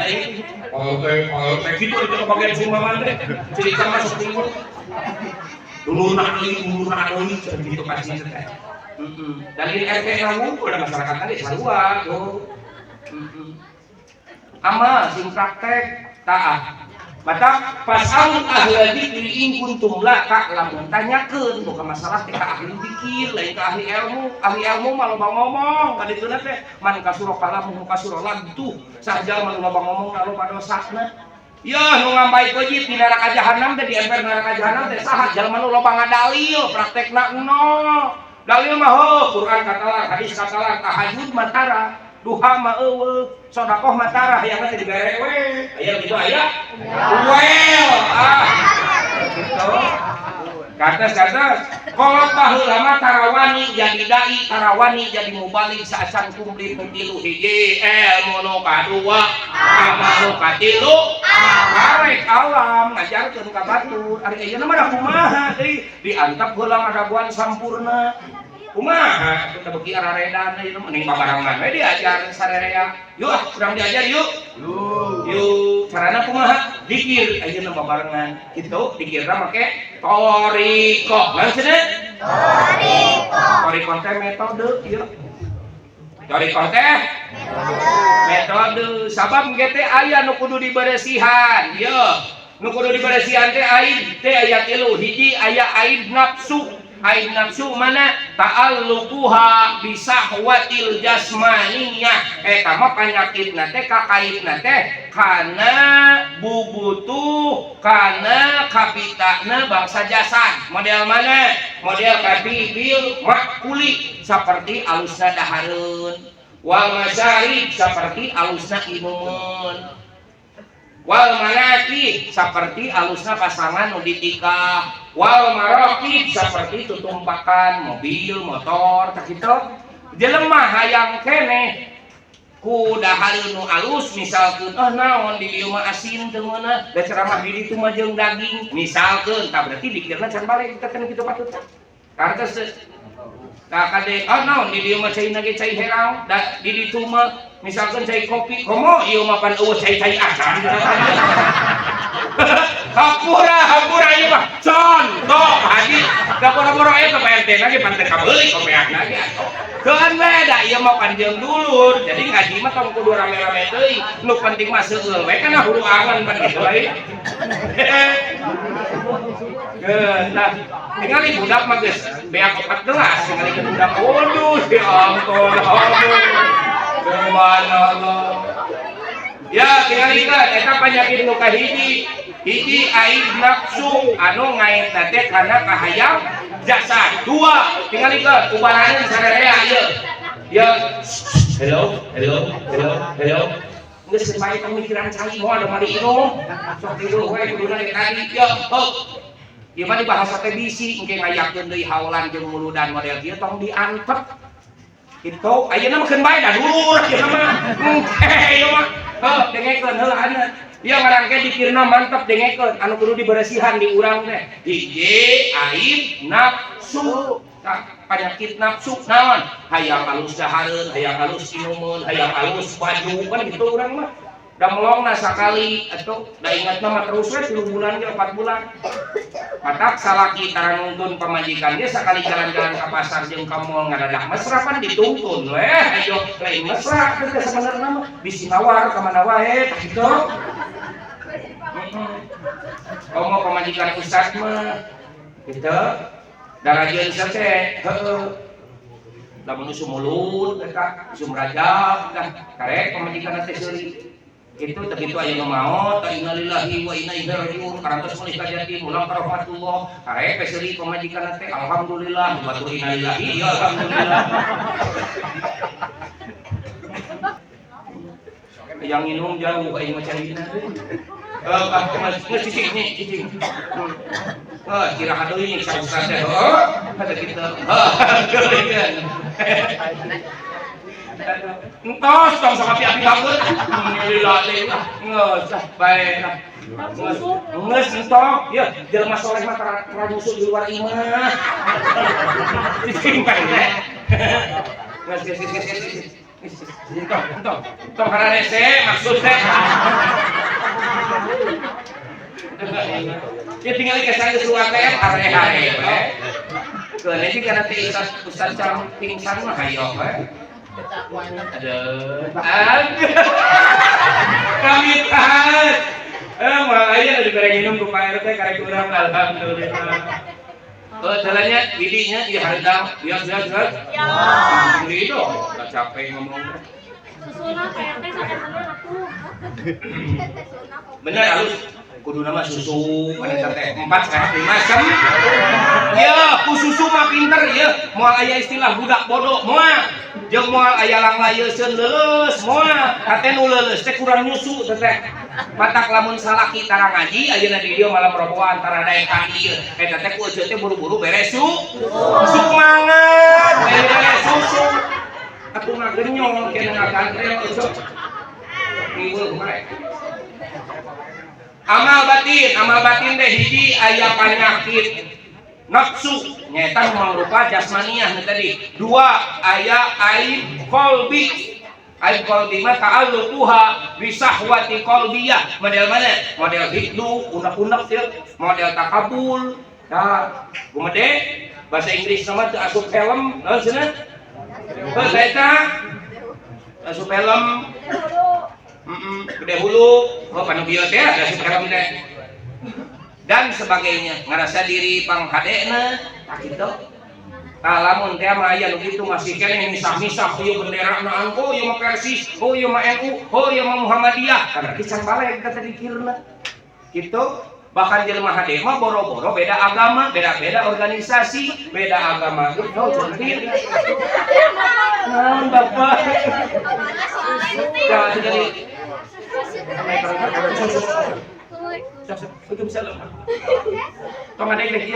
oke gitu itu bagian sumbangan teh cerita masuk timur dulu nak deui gitu kasih teh dari RT kamu udah masyarakat tadi sarua tuh amal sing praktek taat mata pasalun ahli dzikri in kuntum la ta'lamun tanyakeun bukan masalah teh ka ahli zikir lain ka ahli ilmu mah loba ngomong ka dituna teh man kasura kalamu kasura lantu saja man loba ngomong loba dosana ya nu ngambai keujit di neraka jahanam teh di emper neraka jahanam teh saha jalma nu loba ngadalil praktekna nol dalil mah heuh Quran katalar hadis katalar tahajud matara duha mah eueuh sodakoh matara hayang teh dibere we aya kitu aya well gitu kates kolot baheula mah tarawani jadi dai tarawani jadi mubalik saacan kumplit nu tilu hiji ilmu nu kadua amal nu katilu arek alam ngajarkeun ka batur ari ayeuna mah da kumaha deui diantep heulang adaguan sampurna kumaha kita beki araredan ieu mending babarengan we diajar sarerea yuk urang diajar yuk carana kumaha zikir ayeuna babarengan kitu dikira make toriko naon cenah toriko teh metode ieu toriko teh metode sabab ge teh aya nu kudu diberesihan ieu nu kudu diberesihan teh aib teh aya 3 hiji aya aib nafsu aib nafsu mana ta'alluquha bisahwatil jasmaniyah eta mah panyakitna teh kakaitna teh kana bubutuh kana kapitana bangsa jasad model mana model kabibil makuli seperti alusna dahareun wal masyarib seperti alusna inumun wal manaki seperti alusna pasangan nu ditikah wal maraqib seperti tutumpakan mobil motor tak kitu jelema hayang keneh ku dahareun nu alus misalkeun naon di dieu mah asin teu meunah da ceramah di ditu mah jeung daging misalkeun tah berarti dikirna can balik kita kan kitu patutna kartos tah kade naon di dieu mah cai ge cai herang da di ditu mah misalkan cai kopi komo ieu mah pan eueuh cai acan hampura ieu mah contoh haji da boro-boro aya ke PRT lagi pan teh kabeuli kopiahna ge keun beda ieu mah panjeung dulur jadi ngaji mah tong kudu rame-rame deui nu penting mah seueul we kana huru angan pan kitu we nah ningali budak mah geus beak 14 ningali budak waduh ya ampun subhanallah ya tinggalkan eta penyakit nu kahiji hiji aib nafsu anu ngaitna teh kana kahayang jasad dua tinggalkan ubaraneun sarerea ieu ya hello geus sebae pemikiran cai moal da mari inum sok tidur we kuduna tadi ya heuh ieu mah dibahas teh bisi engke ngayakeun deui haulan jeung muludan model kieu tong diantep itu ayeuna mah keun bae da dulur ayeuna mah ieu mah heuh dengekeun heulaana ieu ngarangke dikirna mantep dengekeun anu kudu diberesihan di urang teh hiji aib nafsu penyakit nafsu naon hayang alus dahareun hayang alus inumun hayang alus baju kan gitu urang mah da melongna sakali atuh da ingatna mah terus we 3 bulan ge 4 bulan matak salaki tara nuntun pamajikan dia sekali jalan-jalan ke pasar jeung ka mall ngadadak mesra pan dituntun we ayo lain mesra teh sebenarnya mah bisi nawar ka mana wae kitu mau pamajikan ustaz mah kitu darajeun teh heueuh lamun usum mulut eta usum rajab dah karek pamajikan teh seuri itu begitu aya nu maot innalillahi wa inna ilaihi rajiun karantos mulih kajati ulang ka rahmatullah are peseri pamajikan teh alhamdulillah batur innalillahi ya alhamdulillah yang minum jauh aing mah carina cicing nih cicing kira hadeui nih sausah teh ada kita entos tong sama api banget alhamdulillah ngeus bae ngeus entok ya jelema soleh mah tara nyusul di luar imah cicing bae ngeus entok karane se maksud teh ya tinggal ke saya suara teh hare-hare bae keun iki kana teh ustaz cam pingsan mah hayo bae aduh kami tahan makanya ada barang minum ke Pak RT karek urang alhamdulillah jalannya bidinya di hardang biar sendiri dong gak capek ngomong Susuna Pak RT sampai bener aku bener halus kudu nama susu pada teh 4 sekarang 5 sem ya ku susu mah pinter ya moal aya istilah budak bodoh moal jeung moal aya langlayeuskeun leuleus moal hate nu leuleus teh kurang nyusu teh matak lamun salaki tara ngaji ayeuna di dieu malam robohan tara daek ka ieu eta teh ku teh buru-buru beres susu mangan beres susu atuh ngagenyong kena ngagantrel ieu mah amal batin deh hiji aya penyakit nafsu nyata mangrupa jasmaniah tadi dua aya aib qalbi mah ta'alluquha bi sahwati qalbiyah model mana model hidlu unak-unak ya model takabul tah gumede bahasa Inggris nama teu asup helm naon cenah bahasa eta asup helm gede hulu, panu bieu teh ada helm teh dan sebagainya ngerasa diri panghadena tak kitu lamun teh mah aya nu kitu masih keneh misah-misah ieu bendera na angko ieu mah Persis ieu mah NU ieu mah Muhammadiyah kada kican balik kata dikirna kitu bahkan jelema hade mah boro-boro beda agama beda organisasi beda agama gitu centil naon bapak ya jadi Waalaikumsalam. Tong ada yang lagi.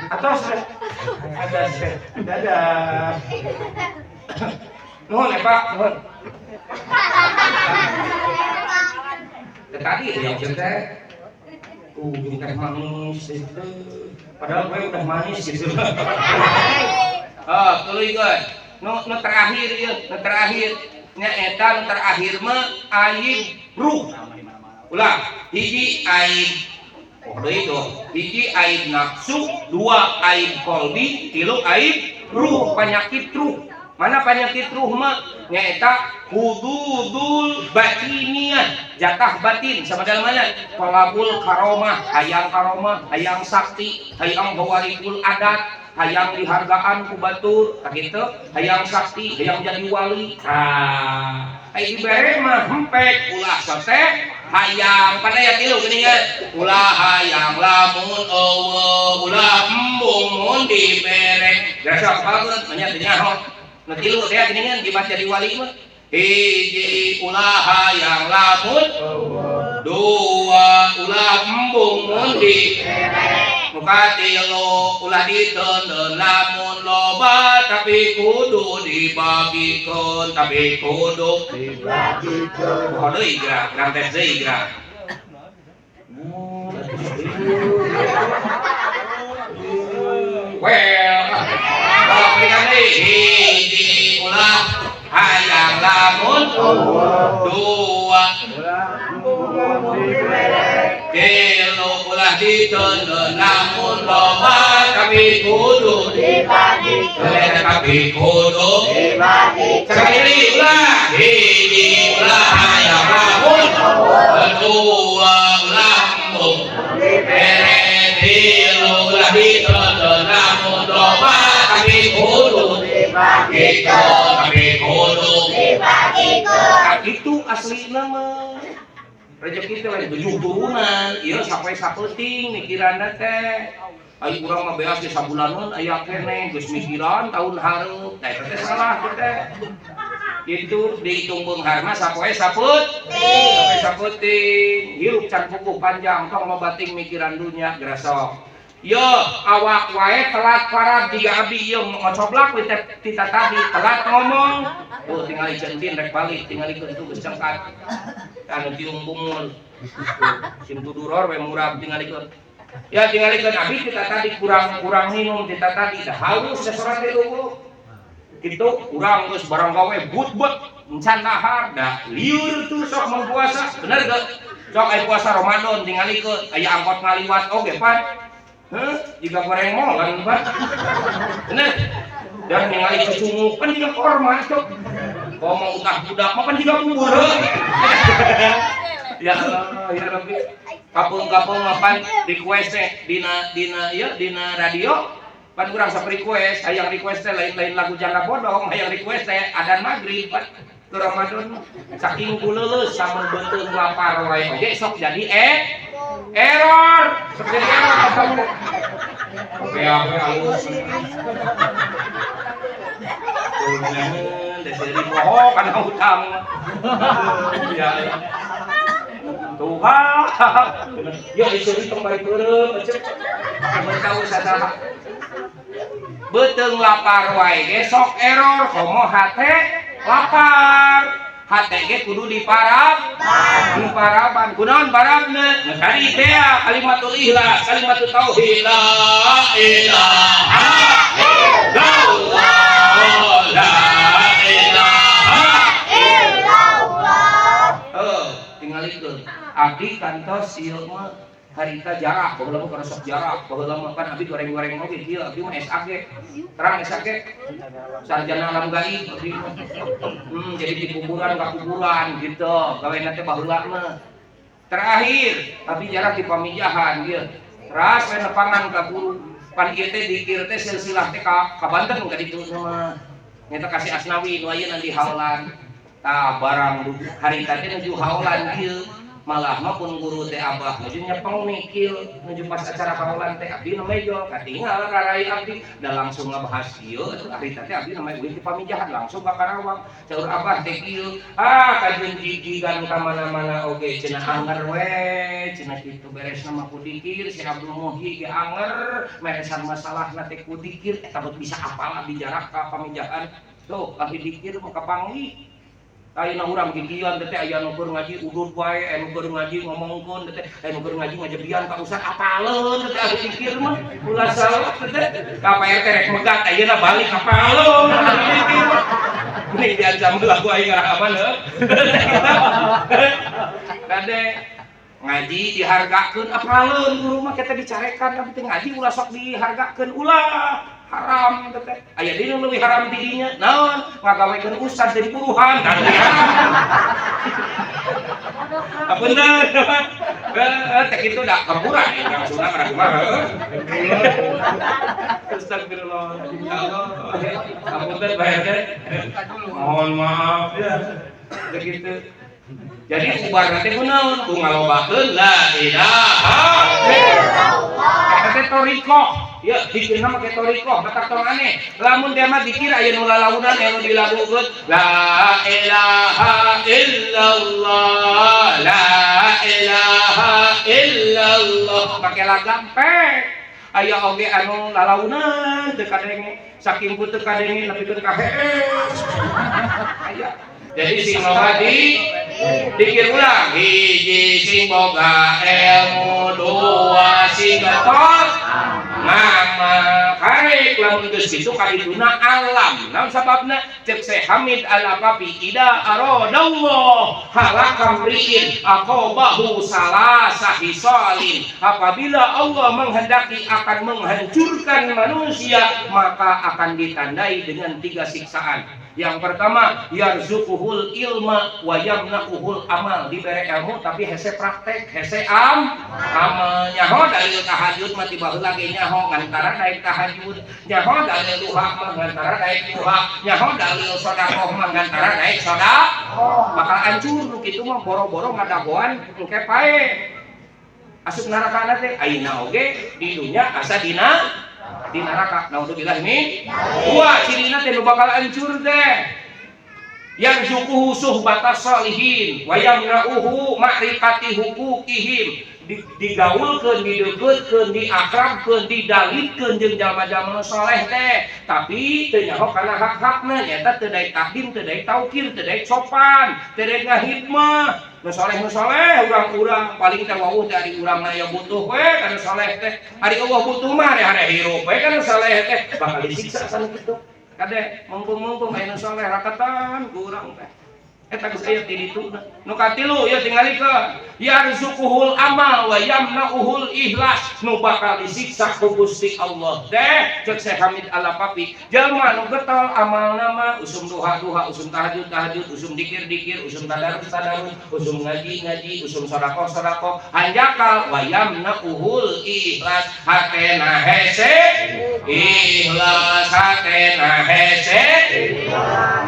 Atas. Atas. Dadah. Nuhun ya Pak, nuhun. Tadi yang cerita teh manis itu. Padahal gue udah manis gitu. Tuluy guys. Nu terakhir ya, nu terakhir. Nya eta nu terakhir mah aib ruh. Ulang, hiji aib itu, hiji aib nafsu, dua aib kolbi, tilu aib ruh, penyakit ruh. Mana penyakit ruh mah? Nyaeta hududul batiniyah, jatah batin. Sabadal mana? Kolabul karomah, hayang sakti, hayang bawarikul adat, hayang dihargaan ku batur, gitu, hayang sakti, hayang jadi wali. Ai dibere mah hempek ulah sote hayang pada ya tilu geuningan ulah hayang lamun eueuh ulah embung mun dibere dasar banget nya teh nyaho nu tilu teh geuningan dibat jadi wali mah hiji ulah hayang lamun dua ulah embung mun dibere muka tilu ulah diteun lamun loba tapi kudu dibagikeun tapi kudu dibagikeun oh deui gerak ngantes deui gerak well balikan deui hiji ulah hayang lamun dua tilu ulah diteun namun loba tapi kudu dibagikeun tapi kudu dibagikeun sekali ulah hiji ulah hayang lamun dua ulah embung tilu ulah diteun namun loba tapi kudu tapi kudu itu asli nama rezeki teh lain 7 turunan ieu sapoe sapenting mikiran teh ai urang mah beas di sabulanan aya keneh geus mikiran tahun hareup da eta teh salah teh itu dihitung beunghar mah sapoe sapenting hirup can kukuh panjang tong lobating mikiran dunya gerasok yo awak wae telat parab jiga abdi ieu ngocoblak we tita tadi telat ngomong tuh tinggal icentin rek balik tinggal ikeun tuh geus cengkat anu tiung bumul sim tuduror we murab tinggal ikeun ya tinggal ikeun abdi tita tadi kurang minum tita tadi dah haus sasoran teh dulu kitu urang geus barang gawe but encan dahar da liur tuh sok mau puasa bener gak sok aya puasa Ramadan tinggal ikeun aya angkot ngaliwat oge pan jika goreng mau kan Pak bener dan ningali cucungu kan juga korma cok ngomong utah budak mah kan juga bubur ya ya Rabbi kapung-kapung mapan request dina radio pan urang sok request hayang request teh lain lagu janda bodong hayang request teh adzan maghrib Pak ke Ramadan saking kuleuleus samun beuteung lapar wae oge sok jadi error seperti error kamu PHP halus deseri bohong karena utang ya Tuhan ya isuri kembali beureum cek tahu sasaha beuteung lapar wae ge sok error komo hate lapar hate ge kudu diparaban kunaon parabna tadi teh kalimatul ikhlas kalimatut tauhid la ilaha illallah la ilaha illallah tinggal ikeun abdi kantos ieu mah harita jarak baheula mah kana sok jarak baheula mah kan abdi goreng-goreng oge kieu abdi mah SAG terang SAG sarjana alam gaib abdi mah jadi di kuburan ka kuburan gitu gaweana teh baheula mah terakhir abdi jarak di pamijahan ieu ras we nepangan ka guru pan ieu teh dikir teh silsilah teh ka Banten ka ditu mah nyata kasih Asnawi nu ayeuna di Haulan tah barang harita teh nuju Haulan kieu malah mah pun guru teh abah nuju nyepeng mikil nuju pas acara Haulan teh abdi na mejo katinggal karai abdi da langsung ngabahas ieu atuh harita teh abdi na mejo di pamijahan langsung ka Karawang saur abah teh kieu kajeun jijigan ka mana-mana oge cenah anger we cenah kitu beresna mah ku dikir si Abdul Muhyi ge anger meresan masalahna teh ku dikir eta bisa apal abdi jarak ka pamijahan tuh abdi dikir mah kapanggi ayeuna urang gigian teh aya nu keur ngaji udud wae anu keur ngaji ngomongkeun teh anu keur ngaji ngajebian ka ustaz apaleun teh abdi dikir mah ulah salah teh ka PRT rek megat ayeuna balik apaleun ini diancam lagu aing ngarahaman heuh kade ngaji dihargakeun apaleun guru mah kita dicarekan abdi teh ngaji ulah sok dihargakeun ulah haram teh aya dina leuwih haram di dinya naon ngagawekeun ustad jadi buruhan kan bener teh kitu da kaburan yang sunah kada kumaha astagfirullah apunten bae teh mohon maaf ya begitu jadi ubar teh kunaon ku ngalobakeun la ilaha illallah eta teh torikoh ya dikir nama kayak torikoh matak tong aneh lamun dia mah dikir aya nu lalaunan anu dilagukeun la ilaha illallah la ilaha illallah pake lagampe aya oge anu lalaunan teu kadenge saking puteuk kadenge nepikeun ka hees aya jadi sing loba dikir ulang hiji sing boga ilmu dua sing getos ngama karek lamun geus kitu kadituna alam naon sababna cek Syekh Hamid Al-Afafi ida aradallah halakam riin aqabahu salasa hisalin apabila Allah menghendaki akan menghancurkan manusia maka akan ditandai dengan 3 siksaan Yang pertama, yarzuquhul ilma wa yamna'uhul amal. Diberi ilmu tapi hese praktek, hese amal. Nyaho dalil tahajud mah tiba heula ge nyaho ngantara daek tahajud. Nyaho dalil duha mah ngantara daek duha. Nyaho dalil sedekah mah ngantara daek sedekah. Bakal hancur nu kitu mah boro-boro ngadagoan engke pae. Asup neraka teh ayeuna oge di dunya asa di neraka. Naudzubillah min. Dua cirina teh nu bakal hancur teh. Yang sukuhu suhbatas sholihin wa yamna'uhu ma'rifati hukukihim. Digaulkeun, dideukeutkeun, diakrabkeun, didalilkeun jeung jalma-jalma saleh teh. Tapi teu nyaho kana hak-hakna nyaeta teu daek takdim, teu daek taukir, teu daek sopan, teu daek ngahidmah. Nu saleh urang-urang paling teh wawuh dari urang aya butuh we kana saleh teh. Ari Allah butuh mah hare hirup we kana saleh teh bakal disiksa kana kitu. Kade mumpung aya nu saleh rakatan ku urang teh. Eta geus aya ti ditu. Nu katilu ya tingalikeun. Yarzuquhul amal wa yamna'uhul ikhlas. Nu bakal disiksa ku Gusti Allah teh ceuk Syekh Hamid Al-Lafafi. Jalma nu getol amalna mah usum duha-duha, usum tahajud-tahajud, usum dikir-dikir, usum tadarus-tadarus, usum ngaji-ngaji, usum sedekah-sedekah, hanjakal wa yamna'uhul ikhlas. Hatena hese ikhlas, hatena hese ikhlas.